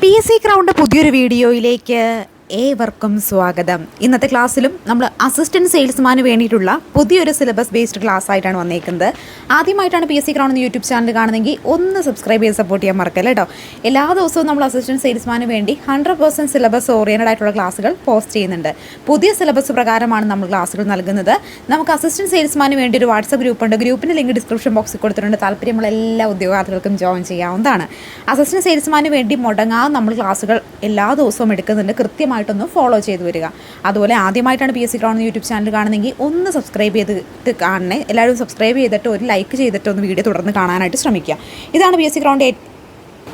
PSC crowned പുതിയൊരു വീഡിയോയിലേക്ക് ഏവർക്കും സ്വാഗതം. ഇന്നത്തെ ക്ലാസ്സിലും നമ്മൾ അസിസ്റ്റൻറ്റ് സെയിൽസ്മാന് വേണ്ടിയിട്ടുള്ള പുതിയൊരു സിലബസ് ബേസ്ഡ് ക്ലാസ് ആയിട്ടാണ് വന്നേക്കുന്നത്. ആദ്യമായിട്ടാണ് PSC ക്രൗണ്ട് യൂട്യൂബ് ചാനൽ കാണുന്നതെങ്കിൽ ഒന്ന് സബ്സ്ക്രൈബ് ചെയ്ത് സപ്പോർട്ട് ചെയ്യാൻ മറക്കല്ല കേട്ടോ. എല്ലാ ദിവസവും നമ്മൾ അസിസ്റ്റൻറ്റ് സെയിൽസ്മാന് വേണ്ടി 100% സിലബസ് ഓറിയൻറ്റഡ് ആയിട്ടുള്ള ക്ലാസ്സുകൾ പോസ്റ്റ് ചെയ്യുന്നുണ്ട്. പുതിയ സിലബസ് പ്രകാരമാണ് നമ്മൾ ക്ലാസ്സുകൾ നൽകുന്നത്. നമുക്ക് അസിസ്റ്റൻറ്റ് സെയിൽസ്മാന് വേണ്ടി ഒരു വാട്സപ്പ് ഗ്രൂപ്പുണ്ട്. ഗ്രൂപ്പിൻ്റെ ലിങ്ക് ഡിസ്ക്രിപ്ഷൻ ബോക്സിൽ കൊടുത്തിട്ടുണ്ട്. താല്പര്യമുള്ള എല്ലാ ഉദ്യോഗാർത്ഥികൾക്കും ജോയിൻ ചെയ്യാവുന്നതാണ്. അസിസ്റ്റൻറ്റ് സെയിൽസ്മാന് വേണ്ടി മുടങ്ങാതെ നമ്മൾ ക്ലാസ്സുകൾ എല്ലാ ദിവസവും എടുക്കുന്നുണ്ട്. കൃത്യമായിട്ടൊന്ന് ഫോളോ ചെയ്ത് വരിക. അതുപോലെ ആദ്യമായിട്ടാണ് PSC ക്രൗണ്ട് യൂട്യൂബ് ചാനൽ കാണുന്നെങ്കിൽ ഒന്ന് സബ്സ്ക്രൈബ് ചെയ്തിട്ട് കാണണേ. എല്ലാവരും സബ്സ്ക്രൈബ് ചെയ്തിട്ട് ഒരു ലൈക്ക് ചെയ്തിട്ട് ഒന്ന് വീഡിയോ തുടർന്ന് കാണാനായിട്ട് ശ്രമിക്കുക. ഇതാണ് PSC ക്രൗണ്ട്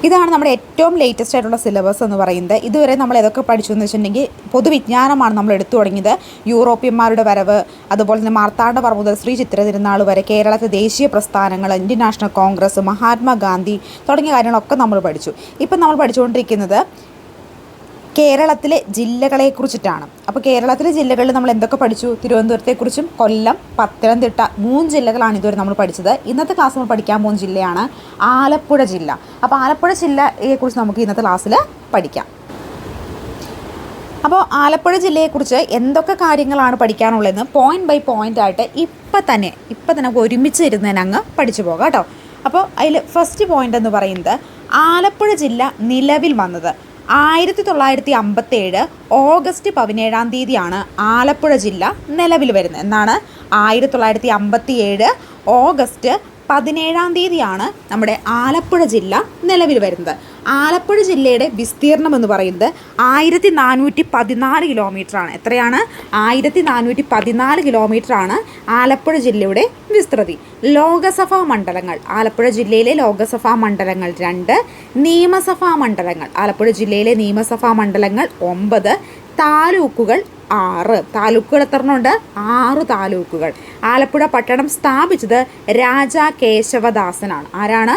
ഇതാണ് നമ്മുടെ ഏറ്റവും ലേറ്റസ്റ്റ് ആയിട്ടുള്ള സിലബസ് എന്ന് പറയുന്നത്. ഇതുവരെ നമ്മൾ ഏതൊക്കെ പഠിച്ചു എന്ന് വെച്ചിട്ടുണ്ടെങ്കിൽ പൊതുവിജ്ഞാനമാണ് നമ്മൾ എടുത്തു തുടങ്ങിയത്. യൂറോപ്യന്മാരുടെ വരവ്, അതുപോലെ തന്നെ മാർത്താണ്ഡവർമ്മ മുതൽ ശ്രീ ചിത്ര തിരുനാൾ വരെ, കേരളത്തിലെ ദേശീയ പ്രസ്ഥാനങ്ങൾ, ഇന്ത്യൻ നാഷണൽ കോൺഗ്രസ്, മഹാത്മാഗാന്ധി തുടങ്ങിയ കാര്യങ്ങളൊക്കെ നമ്മൾ പഠിച്ചു. ഇപ്പം നമ്മൾ പഠിച്ചുകൊണ്ടിരിക്കുന്നത് കേരളത്തിലെ ജില്ലകളെക്കുറിച്ചിട്ടാണ്. അപ്പോൾ കേരളത്തിലെ ജില്ലകളിൽ നമ്മൾ എന്തൊക്കെ പഠിച്ചു? തിരുവനന്തപുരത്തെക്കുറിച്ചും കൊല്ലം, പത്തനംതിട്ട 3 ജില്ലകളാണ് ഇതുവരെ നമ്മൾ പഠിച്ചത്. ഇന്നത്തെ ക്ലാസ് നമ്മൾ പഠിക്കാൻ പോകുന്ന ജില്ലയാണ് ആലപ്പുഴ ജില്ല. അപ്പോൾ ആലപ്പുഴ ജില്ലയെക്കുറിച്ച് നമുക്ക് ഇന്നത്തെ ക്ലാസ്സിൽ പഠിക്കാം. അപ്പോൾ ആലപ്പുഴ ജില്ലയെക്കുറിച്ച് എന്തൊക്കെ കാര്യങ്ങളാണ് പഠിക്കാനുള്ളതെന്ന് പോയിൻ്റ് ബൈ പോയിൻ്റ് ആയിട്ട് ഇപ്പം തന്നെ ഒരുമിച്ച് ഇരുന്നതിന് അങ്ങ് പഠിച്ചു പോകാം കേട്ടോ. അപ്പോൾ അതിൽ ഫസ്റ്റ് പോയിൻ്റ് എന്ന് പറയുന്നത് ആലപ്പുഴ ജില്ല നിലവിൽ വന്നത് 1957 ഓഗസ്റ്റ് 17 ആലപ്പുഴ ജില്ല നിലവിൽ വരുന്നത്. എന്നാണ് 1957 ഓഗസ്റ്റ് 17 നമ്മുടെ ആലപ്പുഴ ജില്ല നിലവിൽ വരുന്നത്. ആലപ്പുഴ ജില്ലയുടെ വിസ്തീർണം എന്ന് പറയുന്നത് 1414 കിലോമീറ്ററാണ്. എത്രയാണ്? 1414 കിലോമീറ്ററാണ് ആലപ്പുഴ ജില്ലയുടെ വിസ്തൃതി. ലോകസഭാ മണ്ഡലങ്ങൾ, ആലപ്പുഴ ജില്ലയിലെ ലോകസഭാ മണ്ഡലങ്ങൾ 2, നിയമസഭാ മണ്ഡലങ്ങൾ, ആലപ്പുഴ ജില്ലയിലെ നിയമസഭാ മണ്ഡലങ്ങൾ 9, താലൂക്കുകൾ 6. താലൂക്കുകൾ എത്രണ്ണമുണ്ട്? 6 താലൂക്കുകൾ. ആലപ്പുഴ പട്ടണം സ്ഥാപിച്ചത് രാജാ കേശവദാസനാണ്. ആരാണ്?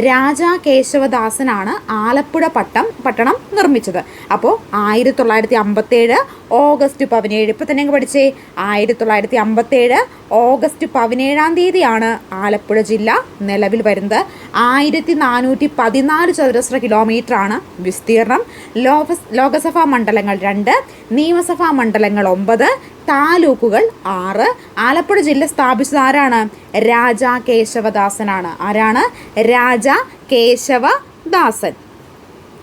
രാജാ കേശവദാസനാണ് ആലപ്പുഴ പട്ടണം നിർമ്മിച്ചത്. അപ്പോൾ 1957 ഓഗസ്റ്റ് 17, ഇപ്പം തന്നെ പഠിച്ചേ, 1957 ഓഗസ്റ്റ് 17 ആലപ്പുഴ ജില്ല നിലവിൽ വരുന്നത്. 1414 ചതുരശ്ര കിലോമീറ്ററാണ് വിസ്തീർണം. ലോകസഭാ മണ്ഡലങ്ങൾ 2, നിയമസഭാ മണ്ഡലങ്ങൾ 9, താലൂക്കുകൾ 6. ആലപ്പുഴ ജില്ല സ്ഥാപിച്ചത് ആരാണ്? രാജാ കേശവദാസനാണ്. ആരാണ്? രാജാ കേശവദാസൻ.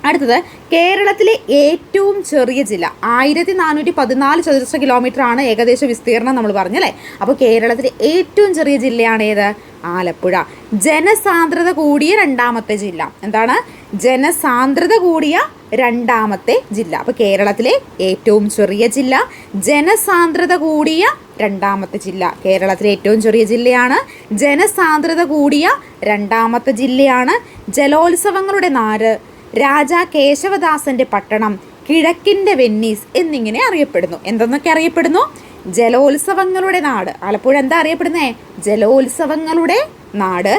അടുത്തത് കേരളത്തിലെ ഏറ്റവും ചെറിയ ജില്ല. 1414 ചതുരശ്ര കിലോമീറ്ററാണ് ഏകദേശ വിസ്തീർണം നമ്മൾ പറഞ്ഞല്ലേ. അപ്പോൾ കേരളത്തിലെ ഏറ്റവും ചെറിയ ജില്ലയാണ് ഏത്? ആലപ്പുഴ. ജനസാന്ദ്രത കൂടിയ രണ്ടാമത്തെ ജില്ല. എന്താണ്? ജനസാന്ദ്രത കൂടിയ രണ്ടാമത്തെ ജില്ല. അപ്പോൾ കേരളത്തിലെ ഏറ്റവും ചെറിയ ജില്ല, ജനസാന്ദ്രത കൂടിയ രണ്ടാമത്തെ ജില്ല. കേരളത്തിലെ ഏറ്റവും ചെറിയ ജില്ലയാണ്, ജനസാന്ദ്രത കൂടിയ രണ്ടാമത്തെ ജില്ലയാണ്. ജലോത്സവങ്ങളുടെ നാട്, രാജാ കേശവദാസന്റെ പട്ടണം, കിഴക്കിൻ്റെ വെന്നീസ് എന്നിങ്ങനെ അറിയപ്പെടുന്നു. എന്തെന്നൊക്കെ അറിയപ്പെടുന്നു? ജലോത്സവങ്ങളുടെ നാട്. ആലപ്പുഴ എന്താ അറിയപ്പെടുന്നേ? ജലോത്സവങ്ങളുടെ നാട്.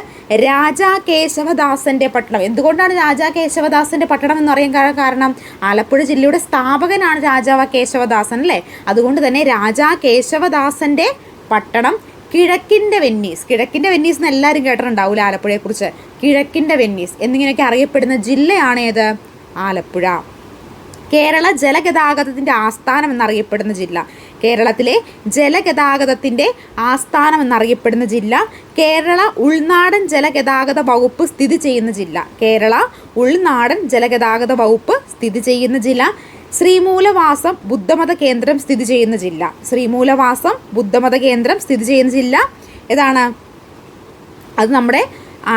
രാജാ കേശവദാസന്റെ പട്ടണം. എന്തുകൊണ്ടാണ് രാജാ കേശവദാസന്റെ പട്ടണം എന്ന് പറയാൻ കാരണം? ആലപ്പുഴ ജില്ലയുടെ സ്ഥാപകനാണ് രാജാവ് കേശവദാസൻ അല്ലേ. അതുകൊണ്ട് തന്നെ രാജാ കേശവദാസന്റെ പട്ടണം. കിഴക്കിൻ്റെ വെന്നീസ്. കിഴക്കിൻ്റെ വെന്നീസ് എന്ന് എല്ലാവരും കേട്ടിട്ടുണ്ടാവില്ല ആലപ്പുഴയെക്കുറിച്ച്. കിഴക്കിൻ്റെ വെന്നീസ് എന്നിങ്ങനെയൊക്കെ അറിയപ്പെടുന്ന ജില്ലയാണ് ഏത്? ആലപ്പുഴ. കേരള ജലഗതാഗതത്തിൻ്റെ ആസ്ഥാനം എന്നറിയപ്പെടുന്ന ജില്ല. കേരളത്തിലെ ജലഗതാഗതത്തിൻ്റെ ആസ്ഥാനം എന്നറിയപ്പെടുന്ന ജില്ല. കേരള ഉൾനാടൻ ജലഗതാഗത വകുപ്പ് സ്ഥിതി ചെയ്യുന്ന ജില്ല. കേരള ഉൾനാടൻ ജലഗതാഗത വകുപ്പ് സ്ഥിതി ചെയ്യുന്ന ജില്ല. ശ്രീമൂലവാസം ബുദ്ധമത കേന്ദ്രം സ്ഥിതി ചെയ്യുന്ന ജില്ല. ശ്രീമൂലവാസം ബുദ്ധമത കേന്ദ്രം സ്ഥിതി ചെയ്യുന്ന ജില്ല ഏതാണ്? അത് നമ്മുടെ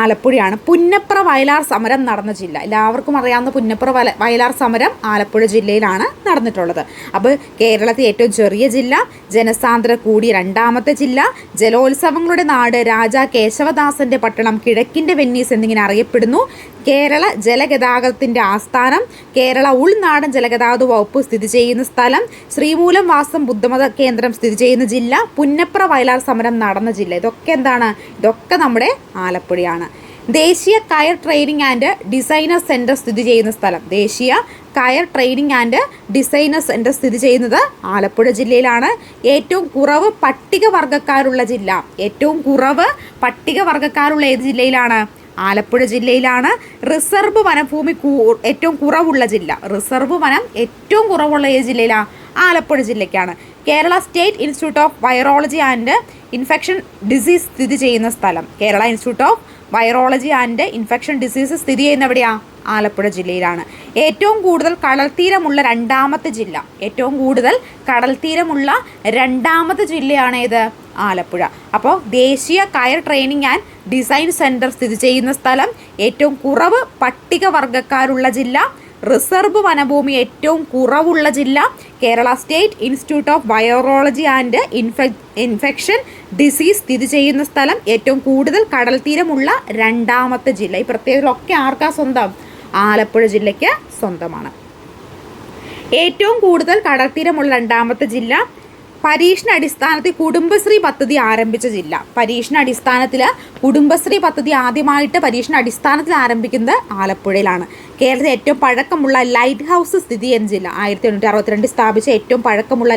ആലപ്പുഴയാണ്. പുന്നപ്ര വയലാർ സമരം നടന്ന ജില്ല. എല്ലാവർക്കും അറിയാവുന്ന പുന്നപ്ര വയലാർ സമരം ആലപ്പുഴ ജില്ലയിലാണ് നടന്നിട്ടുള്ളത്. അപ്പോൾ കേരളത്തിലെ ഏറ്റവും ചെറിയ ജില്ല, ജനസാന്ദ്രത കൂടിയ രണ്ടാമത്തെ ജില്ല, ജലോത്സവങ്ങളുടെ നാട്, രാജാ കേശവദാസന്റെ പട്ടണം, കിഴക്കിൻ്റെ വെന്നീസ് എന്നിങ്ങനെ അറിയപ്പെടുന്നു. കേരള ജലഗതാഗതത്തിൻ്റെ ആസ്ഥാനം, കേരള ഉൾനാടൻ ജലഗതാഗത വകുപ്പ് സ്ഥിതി ചെയ്യുന്ന സ്ഥലം, ശ്രീമൂലം വാസം ബുദ്ധമത കേന്ദ്രം സ്ഥിതി ചെയ്യുന്ന ജില്ല, പുന്നപ്ര വയലാർ സമരം നടന്ന ജില്ല. ഇതൊക്കെ എന്താണ്? ഇതൊക്കെ നമ്മുടെ ആലപ്പുഴയാണ്. ദേശീയ കയർ ട്രെയിനിങ് ആൻഡ് ഡിസൈനർ സെൻറ്റർ സ്ഥിതി ചെയ്യുന്ന സ്ഥലം. ദേശീയ കയർ ട്രെയിനിങ് ആൻഡ് ഡിസൈനർ സെൻറ്റർ സ്ഥിതി ചെയ്യുന്നത് ആലപ്പുഴ ജില്ലയിലാണ്. ഏറ്റവും കുറവ് പട്ടികവർഗ്ഗക്കാരുള്ള ജില്ല. ഏറ്റവും കുറവ് പട്ടികവർഗ്ഗക്കാരുള്ള ഏത് ജില്ലയിലാണ്? ആലപ്പുഴ ജില്ലയിലാണ്. റിസർവ് വനഭൂമി ഏറ്റവും കുറവുള്ള ജില്ല, റിസർവ് വനം ഏറ്റവും കുറവുള്ള ഏത് ജില്ലയിലാണ്? ആലപ്പുഴ ജില്ലയ്ക്കാണ്. Kerala state institute of virology and infection disease സ്ഥിതി ചെയ്യുന്ന സ്ഥലം, Kerala institute of virology and infection disease സ്ഥിതി ചെയ്യുന്ന എവിടെയാണ്? ആലപ്പുഴ ജില്ലയിലാണ്. ഏറ്റവും കൂടുതൽ കടൽത്തീരമുള്ള രണ്ടാമത്തെ ജില്ല, ഏറ്റവും കൂടുതൽ കടൽത്തീരമുള്ള രണ്ടാമത്തെ ജില്ലയാണ് ഏത്? ആലപ്പുഴ. അപ്പോൾ ദേശീയ കയർ ട്രെയിനിങ് ആൻഡ് ഡിസൈൻ സെൻറ്റർ സ്ഥിതി ചെയ്യുന്ന സ്ഥലം, ഏറ്റവും കുറവ് പട്ടികവർഗക്കാരുള്ള ജില്ല, റിസർവ് വനഭൂമി ഏറ്റവും കുറവുള്ള ജില്ല, Kerala state institute of virology and infection disease സ്ഥിതി ചെയ്യുന്ന സ്ഥലം, ഏറ്റവും കൂടുതൽ കടൽ തീരമുള്ള രണ്ടാമത്തെ ജില്ല. ഈ പ്രത്യേകതകളൊക്കെ ആർക്കാ സ്വന്തം? ആലപ്പുഴ ജില്ലയ്ക്ക് സ്വന്തമാണ്. ഏറ്റവും കൂടുതൽ കടൽത്തീരമുള്ള രണ്ടാമത്തെ ജില്ല, പരീക്ഷണാടിസ്ഥാനത്തിൽ കുടുംബശ്രീ പദ്ധതി ആരംഭിച്ച ജില്ല. പരീക്ഷണാടിസ്ഥാനത്തിൽ കുടുംബശ്രീ പദ്ധതി ആദ്യമായിട്ട് പരീക്ഷണാടിസ്ഥാനത്തിൽ ആരംഭിക്കുന്നത് ആലപ്പുഴയിലാണ്. കേരളത്തിലെ ഏറ്റവും പഴക്കമുള്ള ലൈറ്റ് ഹൗസ് സ്ഥിതി ചെയ്യുന്ന ജില്ല, 1862 സ്ഥാപിച്ച ഏറ്റവും പഴക്കമുള്ള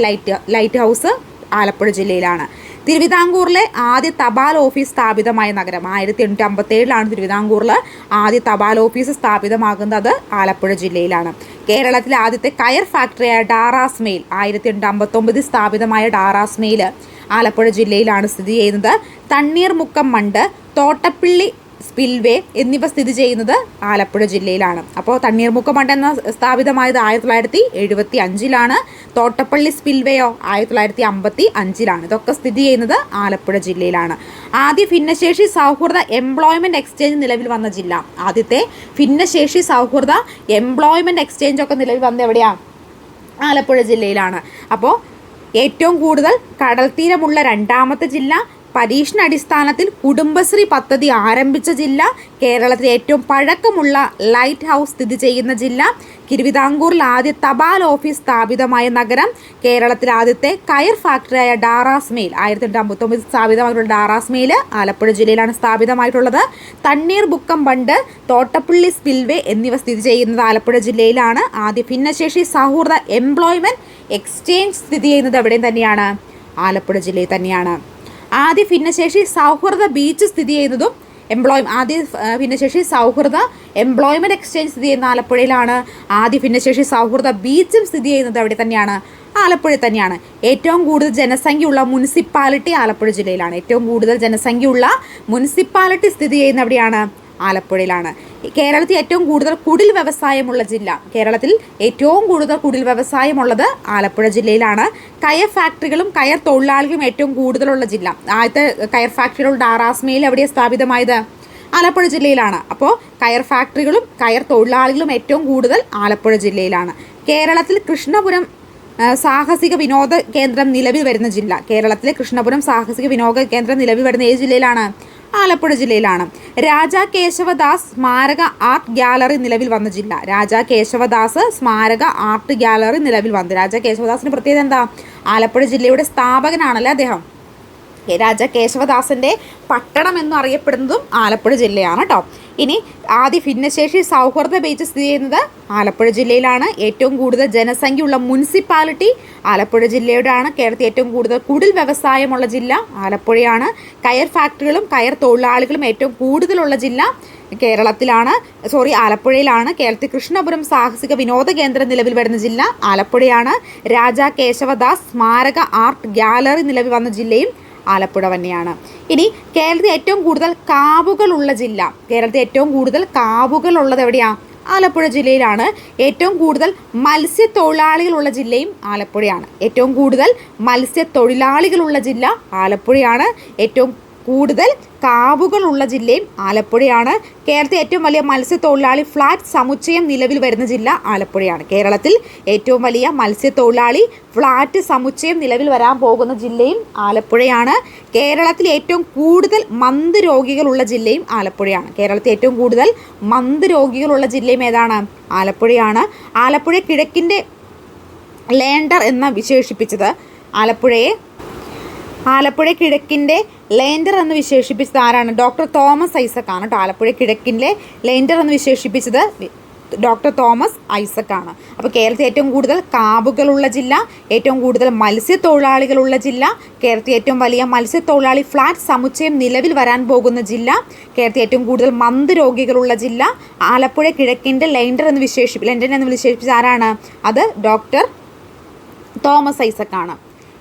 ലൈറ്റ് ഹൗസ് ആലപ്പുഴ ജില്ലയിലാണ്. തിരുവിതാംകൂറിലെ ആദ്യ തപാൽ ഓഫീസ് സ്ഥാപിതമായ നഗരം, 1857 തിരുവിതാംകൂറിൽ ആദ്യ തപാൽ ഓഫീസ് സ്ഥാപിതമാകുന്നത് ആലപ്പുഴ ജില്ലയിലാണ്. കേരളത്തിലെ ആദ്യത്തെ കയർ ഫാക്ടറിയായ ഡാറാസ് മെയിൽ, 1859 സ്ഥാപിതമായ ഡാറാസ് മെയിൽ ആലപ്പുഴ ജില്ലയിലാണ് സ്ഥിതി ചെയ്യുന്നത്. തണ്ണീർമുക്കം മണ്ട്, തോട്ടപ്പള്ളി സ്പിൽവേ എന്നിവ സ്ഥിതി ചെയ്യുന്നത് ആലപ്പുഴ ജില്ലയിലാണ്. അപ്പോൾ തണ്ണീർമുക്കം മണ്ട് എന്ന സ്ഥാപിതമായത് 1975 തോട്ടപ്പള്ളി സ്പിൽവേയോ 1955. ഇതൊക്കെ സ്ഥിതി ചെയ്യുന്നത് ആലപ്പുഴ ജില്ലയിലാണ്. ആദ്യ ഭിന്നശേഷി സൗഹൃദ എംപ്ലോയ്മെൻറ്റ് എക്സ്ചേഞ്ച് നിലവിൽ വന്ന ജില്ല, ആദ്യത്തെ ഭിന്നശേഷി സൗഹൃദ എംപ്ലോയ്മെൻറ്റ് എക്സ്ചേഞ്ച് ഒക്കെ നിലവിൽ വന്നത് എവിടെയാണ്? ആലപ്പുഴ ജില്ലയിലാണ്. അപ്പോൾ ഏറ്റവും കൂടുതൽ കടൽത്തീരമുള്ള രണ്ടാമത്തെ ജില്ല, പരീക്ഷണാടിസ്ഥാനത്തിൽ കുടുംബശ്രീ പദ്ധതി ആരംഭിച്ച ജില്ല, കേരളത്തിലെ ഏറ്റവും പഴക്കമുള്ള ലൈറ്റ് ഹൗസ് സ്ഥിതി ചെയ്യുന്ന ജില്ല, തിരുവിതാംകൂറിൽ ആദ്യ തപാൽ ഓഫീസ് സ്ഥാപിതമായ നഗരം, കേരളത്തിലെ ആദ്യത്തെ കയർ ഫാക്ടറിയായ ഡാറാസ് മെയിൽ, 1859 സ്ഥാപിതമായിട്ടുള്ള ഡാറാസ് മെയിൽ ആലപ്പുഴ ജില്ലയിലാണ് സ്ഥാപിതമായിട്ടുള്ളത്. തണ്ണീർമുക്കം ബണ്ട്, തോട്ടപ്പള്ളി സ്പിൽവേ എന്നിവ സ്ഥിതി ചെയ്യുന്നത് ആലപ്പുഴ ജില്ലയിലാണ്. ആദ്യ ഭിന്നശേഷി സൗഹൃദ എംപ്ലോയ്മെൻറ്റ് എക്സ്ചേഞ്ച് സ്ഥിതി ചെയ്യുന്നത് എവിടെയും തന്നെയാണ്? ആലപ്പുഴ ജില്ലയിൽ തന്നെയാണ്. ആദ്യ ഭിന്നശേഷി സൗഹൃദ ബീച്ച് സ്ഥിതി ചെയ്യുന്നതും ആദ്യ ഭിന്നശേഷി സൗഹൃദ എംപ്ലോയ്മെൻറ്റ് എക്സ്ചേഞ്ച് സ്ഥിതി ചെയ്യുന്ന ആലപ്പുഴയിലാണ്. ആദ്യ ഭിന്നശേഷി സൗഹൃദ ബീച്ചും സ്ഥിതി ചെയ്യുന്നത് അവിടെ തന്നെയാണ്? ആലപ്പുഴ തന്നെയാണ്. ഏറ്റവും കൂടുതൽ ജനസംഖ്യയുള്ള മുനിസിപ്പാലിറ്റി ആലപ്പുഴ ജില്ലയിലാണ്. ഏറ്റവും കൂടുതൽ ജനസംഖ്യയുള്ള മുനിസിപ്പാലിറ്റി സ്ഥിതി ചെയ്യുന്ന എവിടെയാണ്? ആലപ്പുഴയിലാണ്. കേരളത്തിൽ ഏറ്റവും കൂടുതൽ കുടിൽ വ്യവസായമുള്ള ജില്ല, കേരളത്തിൽ ഏറ്റവും കൂടുതൽ കുടിൽ വ്യവസായമുള്ളത് ആലപ്പുഴ ജില്ലയിലാണ്. കയർ ഫാക്ടറികളും കയർ തൊഴിലാളികളും ഏറ്റവും കൂടുതലുള്ള ജില്ല, ആദ്യത്തെ കയർ ഫാക്ടറികൾ ഡാറാസ് മെയിൽ എവിടെയാണ് സ്ഥാപിതമായത്? ആലപ്പുഴ ജില്ലയിലാണ്. അപ്പോൾ കയർ ഫാക്ടറികളും കയർ തൊഴിലാളികളും ഏറ്റവും കൂടുതൽ ആലപ്പുഴ ജില്ലയിലാണ്. കേരളത്തിൽ കൃഷ്ണപുരം സാഹസിക വിനോദ കേന്ദ്രം നിലവിൽ വരുന്ന ജില്ല, കേരളത്തിലെ കൃഷ്ണപുരം സാഹസിക വിനോദ കേന്ദ്രം നിലവിൽ വരുന്ന ഏത് ജില്ലയിലാണ്? ആലപ്പുഴ ജില്ലയിലാണ്. രാജാ കേശവദാസ് സ്മാരക ആർട്ട് ഗ്യാലറി നിലവിൽ വന്ന ജില്ല, രാജാ കേശവദാസ് സ്മാരക ആർട്ട് ഗ്യാലറി നിലവിൽ വന്നു. രാജാ കേശവദാസിൻ്റെ പ്രത്യേകത എന്താ? ആലപ്പുഴ ജില്ലയുടെ സ്ഥാപകനാണല്ലേ അദ്ദേഹം. രാജാ കേശവദാസൻ്റെ പട്ടണം എന്നും അറിയപ്പെടുന്നതും ആലപ്പുഴ ജില്ലയാണ് കേട്ടോ. ഇനി ആദ്യ ഭിന്നശേഷി സൗഹൃദ ബീച്ച് സ്ഥിതി ചെയ്യുന്നത് ആലപ്പുഴ ജില്ലയിലാണ്. ഏറ്റവും കൂടുതൽ ജനസംഖ്യയുള്ള മുനിസിപ്പാലിറ്റി ആലപ്പുഴ ജില്ലയുടെയാണ്. കേരളത്തിൽ ഏറ്റവും കൂടുതൽ കുടിൽ വ്യവസായമുള്ള ജില്ല ആലപ്പുഴയാണ്. കയർ ഫാക്ടറികളും കയർ തൊഴിലാളികളും ഏറ്റവും കൂടുതലുള്ള ജില്ല ആലപ്പുഴയിലാണ്. കേരളത്തിൽ കൃഷ്ണപുരം സാഹസിക വിനോദ കേന്ദ്രം നിലവിൽ വരുന്ന ജില്ല ആലപ്പുഴയാണ്. രാജാ കേശവദാസ് സ്മാരക ആർട്ട് ഗ്യാലറി നിലവിൽ വന്ന ജില്ലയും ആലപ്പുഴ തന്നെയാണ്. ഇനി കേരളത്തിൽ ഏറ്റവും കൂടുതൽ കാവുകളുള്ള ജില്ല, കേരളത്തിൽ ഏറ്റവും കൂടുതൽ കാവുകളുള്ളത് എവിടെയാണ്? ആലപ്പുഴ ജില്ലയിലാണ്. ഏറ്റവും കൂടുതൽ മത്സ്യത്തൊഴിലാളികളുള്ള ജില്ലയും ആലപ്പുഴയാണ്. ഏറ്റവും കൂടുതൽ മത്സ്യത്തൊഴിലാളികളുള്ള ജില്ല ആലപ്പുഴയാണ്. ഏറ്റവും കൂടുതൽ കാവുകളുള്ള ജില്ലയും ആലപ്പുഴയാണ്. കേരളത്തിൽ ഏറ്റവും വലിയ മത്സ്യത്തൊഴിലാളി ഫ്ലാറ്റ് സമുച്ചയം നിലവിൽ വരുന്ന ജില്ല ആലപ്പുഴയാണ്. കേരളത്തിൽ ഏറ്റവും വലിയ മത്സ്യത്തൊഴിലാളി ഫ്ലാറ്റ് സമുച്ചയം നിലവിൽ വരാൻ പോകുന്ന ജില്ലയും ആലപ്പുഴയാണ്. കേരളത്തിൽ ഏറ്റവും കൂടുതൽ മന്ത് രോഗികളുള്ള ജില്ലയും ആലപ്പുഴയാണ്. കേരളത്തിൽ ഏറ്റവും കൂടുതൽ മന്ത് രോഗികളുള്ള ജില്ലയും ഏതാണ്? ആലപ്പുഴയാണ്. ആലപ്പുഴ കിഴക്കിൻ്റെ ലേണ്ടർ എന്ന് വിശേഷിപ്പിച്ചത് ആലപ്പുഴ കിഴക്കിൻ്റെ ലേൻഡർ എന്ന് വിശേഷിപ്പിച്ചത് ആരാണ്? ഡോക്ടർ തോമസ് ഐസക് ആണ് കേട്ടോ. ആലപ്പുഴ കിഴക്കിൻ്റെ ലേൻഡർ എന്ന് വിശേഷിപ്പിച്ചത് ഡോക്ടർ തോമസ് ഐസക് ആണ്. അപ്പോൾ കേരളത്തിൽ ഏറ്റവും കൂടുതൽ കാവുകളുള്ള ജില്ല, ഏറ്റവും കൂടുതൽ മത്സ്യത്തൊഴിലാളികളുള്ള ജില്ല, കേരളത്തിൽ ഏറ്റവും വലിയ മത്സ്യത്തൊഴിലാളി ഫ്ലാറ്റ് സമുച്ചയം നിലവിൽ വരാൻ പോകുന്ന ജില്ല, കേരളത്തിൽ ഏറ്റവും കൂടുതൽ മന്ത് രോഗികളുള്ള ജില്ല, ആലപ്പുഴ കിഴക്കിൻ്റെ ലണ്ടൻ എന്ന് വിശേഷിപ്പിച്ച ആരാണ്? അത് ഡോക്ടർ തോമസ് ഐസക് ആണ്.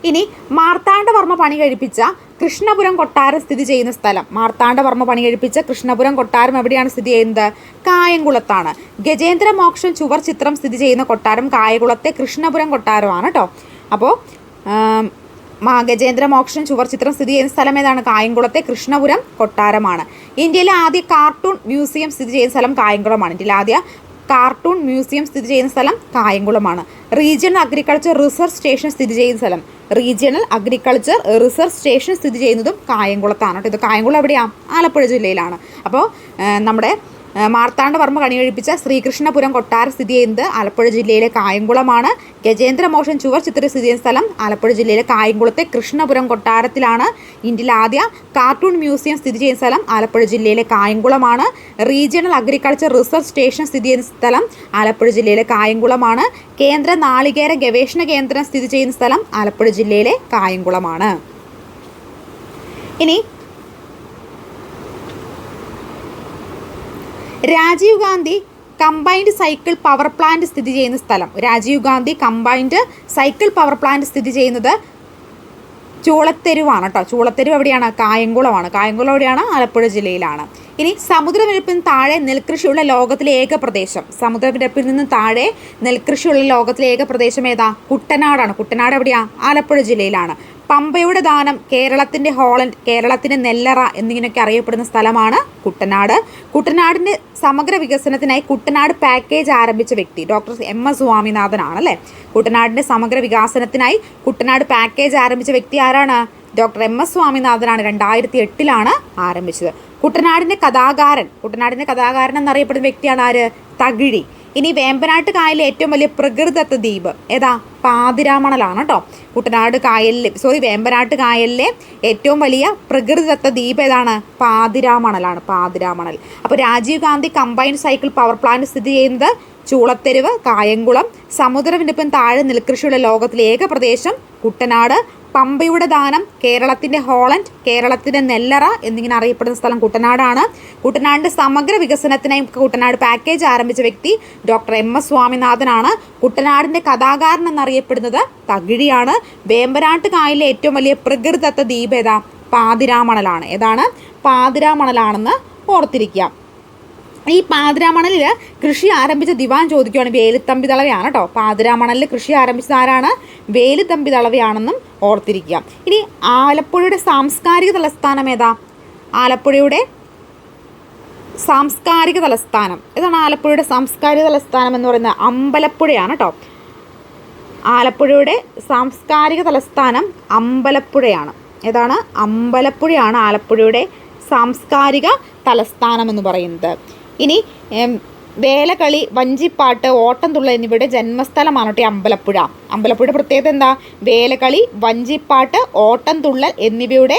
ഇനി മാർത്താണ്ഡവർമ്മ പണി കഴിപ്പിച്ച കൃഷ്ണപുരം കൊട്ടാരം സ്ഥിതി ചെയ്യുന്ന സ്ഥലം. മാർത്താണ്ഡവർമ്മ പണി കഴിപ്പിച്ച കൃഷ്ണപുരം കൊട്ടാരം എവിടെയാണ് സ്ഥിതി ചെയ്യുന്നത്? കായംകുളത്താണ്. ഗജേന്ദ്രമോക്ഷം ചുവർ ചിത്രം സ്ഥിതി ചെയ്യുന്ന കൊട്ടാരം കായംകുളത്തെ കൃഷ്ണപുരം കൊട്ടാരമാണ് കേട്ടോ. അപ്പോൾ ഗജേന്ദ്രമോക്ഷം ചുവർ ചിത്രം സ്ഥിതി ചെയ്യുന്ന സ്ഥലം ഏതാണ്? കായംകുളത്തെ കൃഷ്ണപുരം കൊട്ടാരമാണ്. ഇന്ത്യയിലെ ആദ്യ കാർട്ടൂൺ മ്യൂസിയം സ്ഥിതി ചെയ്യുന്ന സ്ഥലം കായംകുളമാണ്. ഇന്ത്യയിലെ ആദ്യ കാർട്ടൂൺ മ്യൂസിയം സ്ഥിതി ചെയ്യുന്ന സ്ഥലം കായംകുളമാണ്. റീജിയണൽ അഗ്രികൾച്ചർ റിസർച്ച് സ്റ്റേഷൻ സ്ഥിതി ചെയ്യുന്ന സ്ഥലം. റീജിയണൽ അഗ്രികൾച്ചർ റിസർച്ച് സ്റ്റേഷൻ സ്ഥിതി ചെയ്യുന്നതും കായംകുളത്താണ് കേട്ടോ. ഇത് കായംകുളം എവിടെയാണ്? ആലപ്പുഴ ജില്ലയിലാണ്. അപ്പോൾ നമ്മുടെ മാർത്താണ്ഡവർമ്മ കണി കഴിപ്പിച്ച ശ്രീകൃഷ്ണപുരം കൊട്ടാരം സ്ഥിതി ചെയ്യുന്നത് ആലപ്പുഴ ജില്ലയിലെ കായംകുളമാണ്. ഗജേന്ദ്രമോക്ഷം ചുവർ ചിത്രം സ്ഥിതി ചെയ്യുന്ന സ്ഥലം ആലപ്പുഴ ജില്ലയിലെ കായംകുളത്തെ കൃഷ്ണപുരം കൊട്ടാരത്തിലാണ്. ഇന്ത്യയിലെ ആദ്യ കാർട്ടൂൺ മ്യൂസിയം സ്ഥിതി ചെയ്യുന്ന സ്ഥലം ആലപ്പുഴ ജില്ലയിലെ കായംകുളമാണ്. റീജിയണൽ അഗ്രികൾച്ചർ റിസർച്ച് സ്റ്റേഷൻ സ്ഥിതി ചെയ്യുന്ന സ്ഥലം ആലപ്പുഴ ജില്ലയിലെ കായംകുളമാണ്. കേന്ദ്ര നാളികേര ഗവേഷണ കേന്ദ്രം സ്ഥിതി ചെയ്യുന്ന സ്ഥലം ആലപ്പുഴ ജില്ലയിലെ കായംകുളമാണ്. ഇനി Rajiv Gandhi combined cycle power plant സ്ഥിതി ചെയ്യുന്ന സ്ഥലം. Rajiv Gandhi combined cycle power plant സ്ഥിതി ചെയ്യുന്നത് ചൂളത്തെരുവാണ് കേട്ടോ. ചൂളത്തെരുവ് എവിടെയാണ്? കായംകുളമാണ്. കായംകുളം എവിടെയാണ്? ആലപ്പുഴ ജില്ലയിലാണ്. ഇനി സമുദ്രനിരപ്പിൽ നിന്ന് താഴെ നെൽകൃഷിയുള്ള ലോകത്തിലെ ഏക പ്രദേശം. സമുദ്രനിരപ്പിൽ നിന്ന് താഴെ നെൽകൃഷിയുള്ള ലോകത്തിലെ ഏക പ്രദേശം ഏതാ? കുട്ടനാടാണ്. കുട്ടനാട് എവിടെയാണ്? ആലപ്പുഴ ജില്ലയിലാണ്. പമ്പയുടെ ദാനം, കേരളത്തിൻ്റെ ഹോളണ്ട്, കേരളത്തിൻ്റെ നെല്ലറ എന്നിങ്ങനെയൊക്കെ അറിയപ്പെടുന്ന സ്ഥലമാണ് കുട്ടനാട്. കുട്ടനാടിൻ്റെ സമഗ്ര വികസനത്തിനായി കുട്ടനാട് പാക്കേജ് ആരംഭിച്ച വ്യക്തി ഡോക്ടർ എം.എസ്. സ്വാമിനാഥനാണ് അല്ലേ. കുട്ടനാടിൻ്റെ സമഗ്ര വികസനത്തിനായി കുട്ടനാട് പാക്കേജ് ആരംഭിച്ച വ്യക്തി ആരാണ്? ഡോക്ടർ എം.എസ്. സ്വാമിനാഥനാണ്. 2008 ആരംഭിച്ചത്. കുട്ടനാടിൻ്റെ കഥാകാരൻ എന്നറിയപ്പെടുന്ന വ്യക്തിയാണ് ആര്? തകഴി. ഇനി വേമ്പനാട്ട് കായലിലെ ഏറ്റവും വലിയ പ്രകൃതിദത്ത ദ്വീപ് ഏതാ? പാതിരാമണലാണ് കേട്ടോ. വേമ്പനാട്ട് കായലിലെ ഏറ്റവും വലിയ പ്രകൃതിദത്ത ദ്വീപ് ഏതാണ്? പാതിരാമണലാണ്. പാതിരാമണൽ. അപ്പോൾ Rajiv Gandhi combined cycle power plant സ്ഥിതി ചെയ്യുന്നത് ചൂളത്തെരുവ്, കായംകുളം. സമുദ്രനിരപ്പിന് താഴെ നെൽകൃഷിയുള്ള ലോകത്തിലെ ഏക പ്രദേശം കുട്ടനാട്. പമ്പയുടെ ദാനം, കേരളത്തിൻ്റെ ഹോളണ്ട്, കേരളത്തിൻ്റെ നെല്ലറ എന്നിങ്ങനെ അറിയപ്പെടുന്ന സ്ഥലം കുട്ടനാടാണ്. കുട്ടനാടിൻ്റെ സമഗ്ര വികസനത്തിനായി കുട്ടനാട് പാക്കേജ് ആരംഭിച്ച വ്യക്തി ഡോക്ടർ എം.എസ്. സ്വാമിനാഥനാണ്. കുട്ടനാടിൻ്റെ കഥാകാരൻ എന്നറിയപ്പെടുന്നത് തകഴിയാണ്. വേമ്പനാട്ട് കായലിലെ ഏറ്റവും വലിയ പ്രകൃതിദത്ത ദ്വീപ് ഏതാ? പാതിരാമണലാണ്. ഏതാണ്? പാതിരാമണലാണെന്ന് ഓർത്തിരിക്കുക. ഈ പാതിരാമണലിൽ കൃഷി ആരംഭിച്ച ദിവാൻ ചോദിക്കുകയാണ് വേലുത്തമ്പി ദളവയാണ് കേട്ടോ. പാതിരാമണലിൽ കൃഷി ആരംഭിച്ചത് ആരാണ്? വേലുത്തമ്പി ദളവയാണെന്നും ഓർത്തിരിക്കുക. ഇനി ആലപ്പുഴയുടെ സാംസ്കാരിക തലസ്ഥാനം ഏതാ? ആലപ്പുഴയുടെ സാംസ്കാരിക തലസ്ഥാനം ഏതാണ്? ആലപ്പുഴയുടെ സാംസ്കാരിക തലസ്ഥാനം എന്ന് പറയുന്നത് അമ്പലപ്പുഴയാണ് കേട്ടോ. ആലപ്പുഴയുടെ സാംസ്കാരിക തലസ്ഥാനം അമ്പലപ്പുഴയാണ്. ഏതാണ്? അമ്പലപ്പുഴയാണ് ആലപ്പുഴയുടെ സാംസ്കാരിക തലസ്ഥാനം എന്ന് പറയുന്നത്. ഇനി വേലകളി, വഞ്ചിപ്പാട്ട്, ഓട്ടംതുള്ളൽ എന്നിവയുടെ ജന്മസ്ഥലമാണ് കേട്ടോ അമ്പലപ്പുഴ. അമ്പലപ്പുഴയുടെ പ്രത്യേകത എന്താ? വേലകളി, വഞ്ചിപ്പാട്ട്, ഓട്ടംതുള്ളൽ എന്നിവയുടെ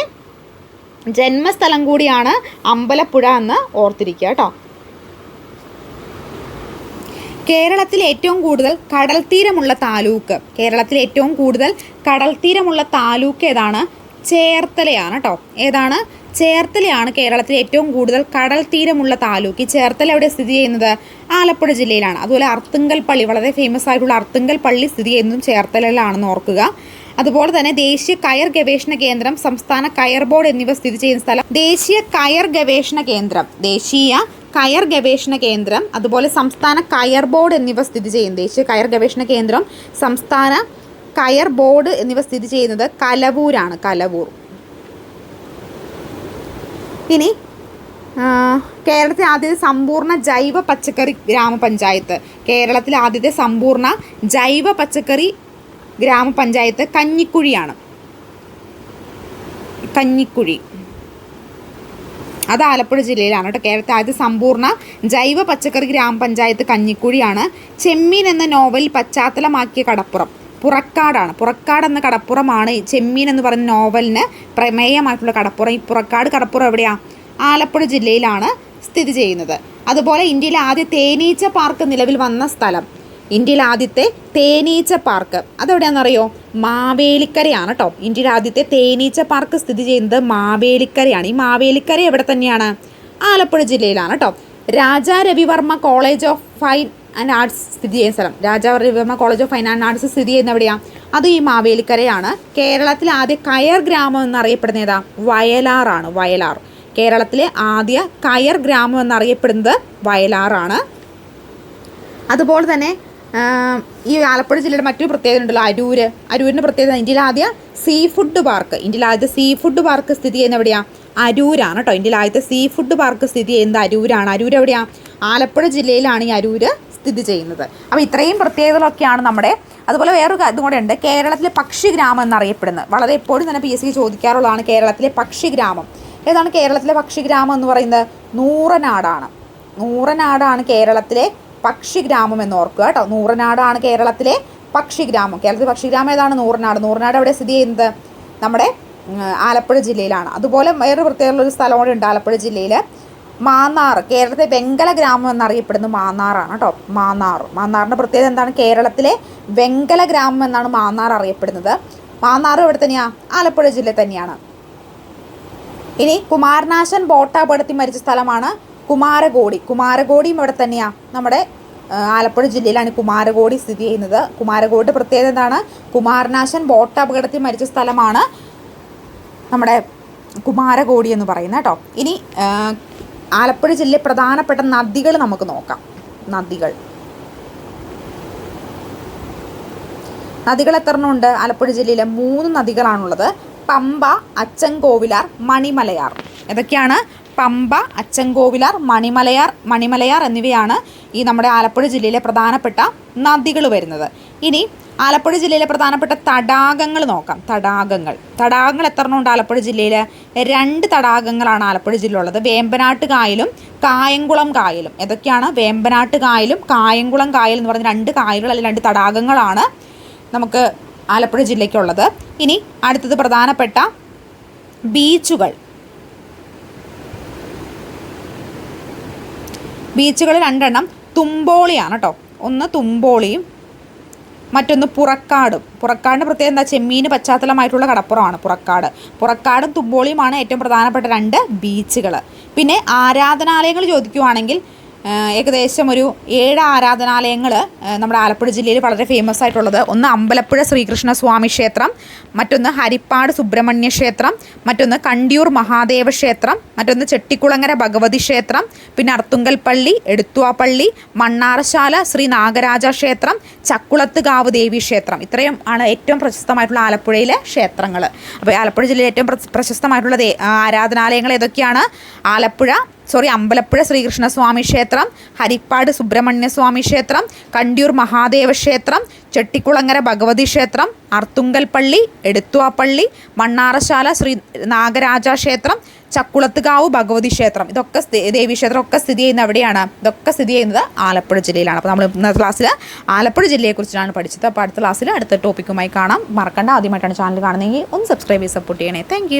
ജന്മസ്ഥലം കൂടിയാണ് അമ്പലപ്പുഴ എന്ന് ഓർത്തിരിക്കുക കേട്ടോ. കേരളത്തിൽ ഏറ്റവും കൂടുതൽ കടൽത്തീരമുള്ള താലൂക്ക്. കേരളത്തിൽ ഏറ്റവും കൂടുതൽ കടൽത്തീരമുള്ള താലൂക്ക് ഏതാണ്? ചേർത്തലയാണ് കേട്ടോ. ഏതാണ്? ചേർത്തലയാണ് കേരളത്തിലെ ഏറ്റവും കൂടുതൽ കടൽ തീരമുള്ള താലൂക്ക്. ഈ ചേർത്തല എവിടെ സ്ഥിതി ചെയ്യുന്നത്? ആലപ്പുഴ ജില്ലയിലാണ്. അതുപോലെ അർത്തുങ്കൽ പള്ളി, വളരെ ഫേമസ് ആയിട്ടുള്ള അർത്തുങ്കൽ പള്ളി സ്ഥിതി ചെയ്യുന്നതും ചേർത്തലയിലാണെന്ന് ഓർക്കുക. അതുപോലെ തന്നെ ദേശീയ കയർ ഗവേഷണ കേന്ദ്രം, സംസ്ഥാന കയർ ബോർഡ് എന്നിവ സ്ഥിതി ചെയ്യുന്ന സ്ഥലം ദേശീയ കയർ ഗവേഷണ കേന്ദ്രം, അതുപോലെ സംസ്ഥാന കയർ ബോർഡ് എന്നിവ സ്ഥിതി ചെയ്യുന്നു. ദേശീയ കയർ ഗവേഷണ കേന്ദ്രം, സംസ്ഥാന കയർ ബോർഡ് എന്നിവ സ്ഥിതി ചെയ്യുന്നത് കലവൂരാണ്. കലവൂർ. ഇനി കേരളത്തിലെ ആദ്യത്തെ സമ്പൂർണ്ണ ജൈവ പച്ചക്കറി ഗ്രാമപഞ്ചായത്ത്. കേരളത്തിലെ ആദ്യത്തെ സമ്പൂർണ്ണ ജൈവ പച്ചക്കറി ഗ്രാമപഞ്ചായത്ത് കഞ്ഞിക്കുഴിയാണ്. കഞ്ഞിക്കുഴി അത് ആലപ്പുഴ ജില്ലയിലാണ് കേട്ടോ. കേരളത്തിലെ ആദ്യത്തെ സമ്പൂർണ്ണ ജൈവ പച്ചക്കറി ഗ്രാമപഞ്ചായത്ത് കഞ്ഞിക്കുഴിയാണ്. ചെമ്മീൻ എന്ന നോവൽ പശ്ചാത്തലമാക്കിയ കടപ്പുറം പുറക്കാടാണ്. പുറക്കാട് എന്ന കടപ്പുറമാണ് ചെമ്മീൻ എന്ന് പറയുന്ന നോവലിന് പ്രമേയമായിട്ടുള്ള കടപ്പുറം. ഈ പുറക്കാട് കടപ്പുറം എവിടെയാണ്? ആലപ്പുഴ ജില്ലയിലാണ് സ്ഥിതി ചെയ്യുന്നത്. അതുപോലെ ഇന്ത്യയിലെ ആദ്യ തേനീച്ച പാർക്ക് നിലവിൽ വന്ന സ്ഥലം, ഇന്ത്യയിലെ ആദ്യത്തെ തേനീച്ച പാർക്ക് അതെവിടെയാണെന്നറിയോ? മാവേലിക്കരയാണ് കേട്ടോ. ഇന്ത്യയിലെ ആദ്യത്തെ തേനീച്ച പാർക്ക് സ്ഥിതി ചെയ്യുന്നത് മാവേലിക്കരയാണ്. ഈ മാവേലിക്കര എവിടെ തന്നെയാണ്? ആലപ്പുഴ ജില്ലയിലാണ് കേട്ടോ. Raja Ravi Varma college of fine and arts സ്ഥിതി ചെയ്യുന്ന സ്ഥലം, Raja Ravi Varma college of fine and arts സ്ഥിതി ചെയ്യുന്ന എവിടെയാണ്? അത് ഈ മാവേലിക്കരയാണ്. കേരളത്തിലെ ആദ്യ കയർ ഗ്രാമം എന്നറിയപ്പെടുന്ന ഏതാ? വയലാറാണ്. വയലാർ. കേരളത്തിലെ ആദ്യ കയർ ഗ്രാമം എന്നറിയപ്പെടുന്നത് വയലാറാണ്. അതുപോലെ തന്നെ ഈ ആലപ്പുഴ ജില്ലയുടെ മറ്റൊരു പ്രത്യേകത ഉണ്ടല്ലോ, അരൂര്. അരൂരിൻ്റെ പ്രത്യേകത ഇന്ത്യയിലെ ആദ്യ സീ ഫുഡ് പാർക്ക്, ഇന്ത്യയിലെ ആദ്യ സീ ഫുഡ് പാർക്ക് സ്ഥിതി ചെയ്യുന്ന എവിടെയാണ്? അരൂരാണ് കേട്ടോ. ഇന്ത്യയിലെ ആദ്യത്തെ സീ ഫുഡ് പാർക്ക് സ്ഥിതി ചെയ്യുന്നത് അരൂരാണ്. അരൂർ എവിടെയാണ്? ആലപ്പുഴ ജില്ലയിലാണ് ഈ അരൂര് സ്ഥിതി ചെയ്യുന്നത്. അപ്പോൾ ഇത്രയും പ്രത്യേകതകളൊക്കെയാണ് നമ്മുടെ. അതുപോലെ വേറൊരു ഇതും കൂടെ ഉണ്ട്, കേരളത്തിലെ പക്ഷിഗ്രാമം എന്നറിയപ്പെടുന്നത്. വളരെ എപ്പോഴും തന്നെ PSC ചോദിക്കാറുള്ളതാണ് കേരളത്തിലെ പക്ഷിഗ്രാമം. ഏതാണ് കേരളത്തിലെ പക്ഷിഗ്രാമം എന്ന് പറയുന്നത്? നൂറനാടാണ്. നൂറനാടാണ് കേരളത്തിലെ പക്ഷിഗ്രാമം എന്ന് ഓർക്കുക കേട്ടോ. നൂറനാടാണ് കേരളത്തിലെ പക്ഷിഗ്രാമം. കേരളത്തിലെ പക്ഷിഗ്രാമം ഏതാണ്? നൂറനാട്. നൂറനാട് എവിടെ സ്ഥിതി ചെയ്യുന്നത്? നമ്മുടെ ആലപ്പുഴ ജില്ലയിലാണ്. അതുപോലെ വേറൊരു പ്രത്യേകമുള്ളൊരു സ്ഥലം കൂടെ ഉണ്ട് ആലപ്പുഴ ജില്ലയിൽ, മാന്നാർ. കേരളത്തിലെ വെങ്കല ഗ്രാമം എന്നറിയപ്പെടുന്നത് മാന്നാറാണ് കേട്ടോ. മാന്നാർ. മാന്നാറിൻ്റെ പ്രത്യേകത എന്താണ്? കേരളത്തിലെ വെങ്കല ഗ്രാമം എന്നാണ് മാന്നാർ അറിയപ്പെടുന്നത്. മാന്നാർ എവിടെ തന്നെയാണ്? ആലപ്പുഴ ജില്ലയിൽ തന്നെയാണ്. ഇനി കുമാരനാശൻ ബോട്ടപകടത്തിൽ മരിച്ച സ്ഥലമാണ് കുമാരകോടി. കുമാരകോടിയും ഇവിടെ തന്നെയാണ്, നമ്മുടെ ആലപ്പുഴ ജില്ലയിലാണ് കുമാരകോടി സ്ഥിതി ചെയ്യുന്നത്. കുമാരകോടിയുടെ പ്രത്യേകത എന്താണ്? കുമാരനാശൻ ബോട്ടപകടത്തിൽ മരിച്ച സ്ഥലമാണ് നമ്മുടെ കുമാരകോടി എന്ന് പറയുന്നത് കേട്ടോ. ഇനി ആലപ്പുഴ ജില്ലയിലെ പ്രധാനപ്പെട്ട നദികൾ നമുക്ക് നോക്കാം. നദികൾ എത്ര എണ്ണം ഉണ്ട് ആലപ്പുഴ ജില്ലയിൽ? 3 നദികളാണുള്ളത്. പമ്പ, അച്ചൻകോവിലാർ, മണിമലയാർ. ഏതൊക്കെയാണ്? പമ്പ, അച്ചൻകോവിലാർ, മണിമലയാർ എന്നിവയാണ് ഈ നമ്മുടെ ആലപ്പുഴ ജില്ലയിലെ പ്രധാനപ്പെട്ട നദികൾ വരുന്നത്. ഇനി ആലപ്പുഴ ജില്ലയിലെ പ്രധാനപ്പെട്ട തടാകങ്ങൾ നോക്കാം. തടാകങ്ങൾ എത്ര എണ്ണം ഉണ്ട് ആലപ്പുഴ ജില്ലയിൽ? 2 തടാകങ്ങളാണ് ആലപ്പുഴ ജില്ലയിലുള്ളത്. വേമ്പനാട്ട് കായലും കായംകുളം കായലും. ഏതൊക്കെയാണ്? വേമ്പനാട്ട് കായലും കായംകുളം കായൽ എന്ന് പറഞ്ഞ 2 കായലുകൾ അല്ലെങ്കിൽ 2 തടാകങ്ങളാണ് നമുക്ക് ആലപ്പുഴ ജില്ലയ്ക്കുള്ളത്. ഇനി അടുത്തത് പ്രധാനപ്പെട്ട ബീച്ചുകൾ 2 എണ്ണം. തുമ്പോളിയാണ് കേട്ടോ. ഒന്ന് തുമ്പോളിയും മറ്റൊന്ന് പുറക്കാടും. പുറക്കാടിൻ്റെ പ്രത്യേകത എന്താ? ചെമ്മീന് പശ്ചാത്തലമായിട്ടുള്ള കടപ്പുറമാണ് പുറക്കാടും തുമ്പോളിയുമാണ് ഏറ്റവും പ്രധാനപ്പെട്ട 2 ബീച്ചുകൾ. പിന്നെ ആരാധനാലയങ്ങൾ ചോദിക്കുവാണെങ്കിൽ ഏകദേശം ഒരു 7 ആരാധനാലയങ്ങൾ നമ്മുടെ ആലപ്പുഴ ജില്ലയിൽ വളരെ ഫേമസ് ആയിട്ടുള്ളത്. ഒന്ന് അമ്പലപ്പുഴ ശ്രീകൃഷ്ണസ്വാമി ക്ഷേത്രം, മറ്റൊന്ന് ഹരിപ്പാട് സുബ്രഹ്മണ്യ ക്ഷേത്രം, മറ്റൊന്ന് കണ്ടിയൂർ മഹാദേവ ക്ഷേത്രം, മറ്റൊന്ന് ചെട്ടിക്കുളങ്ങര ഭഗവതി ക്ഷേത്രം, പിന്നെ അർത്തുങ്കൽപ്പള്ളി, എടുത്തുവാപ്പള്ളി, മണ്ണാറശാല ശ്രീ നാഗരാജ ക്ഷേത്രം, ചക്കുളത്തുകാവ് ദേവി ക്ഷേത്രം. ഇത്രയും ആണ് ഏറ്റവും പ്രശസ്തമായിട്ടുള്ള ആലപ്പുഴയിലെ ക്ഷേത്രങ്ങൾ. അപ്പോൾ ആലപ്പുഴ ജില്ലയിലെ ഏറ്റവും പ്രശസ്തമായിട്ടുള്ള ആരാധനാലയങ്ങൾ ഏതൊക്കെയാണ്? അമ്പലപ്പുഴ ശ്രീകൃഷ്ണസ്വാമി ക്ഷേത്രം, ഹരിപ്പാട് സുബ്രഹ്മണ്യ സ്വാമി ക്ഷേത്രം, കണ്ടിയൂർ മഹാദേവ ക്ഷേത്രം, ചെട്ടിക്കുളങ്ങര ഭഗവതി ക്ഷേത്രം, അർത്തുങ്കൽപ്പള്ളി, എടുത്തുവാപ്പള്ളി, മണ്ണാറശാല ശ്രീ നാഗരാജ ക്ഷേത്രം, ചക്കുളത്തുകാവ് ഭഗവതി ക്ഷേത്രം. ഇതൊക്കെ ദേവീക്ഷേത്രം ഒക്കെ സ്ഥിതി ചെയ്യുന്നത് എവിടെയാണ്? ഇതൊക്കെ സ്ഥിതി ചെയ്യുന്നത് ആലപ്പുഴ ജില്ലയിലാണ്. അപ്പോൾ നമ്മൾ ഇന്നത്തെ ക്ലാസ്സിൽ ആലപ്പുഴ ജില്ലയെക്കുറിച്ചാണ് പഠിച്ചത്. അപ്പോൾ അടുത്ത ക്ലാസ്സിൽ അടുത്ത ടോപ്പിക്കുമായി കാണാം. മറക്കണ്ട, ആദ്യമായിട്ടാണ് ചാനൽ കാണുന്നതെങ്കിൽ ഒന്ന് സബ്സ്ക്രൈബ് ചെയ്ത് സപ്പോർട്ട് ചെയ്യണേ. താങ്ക്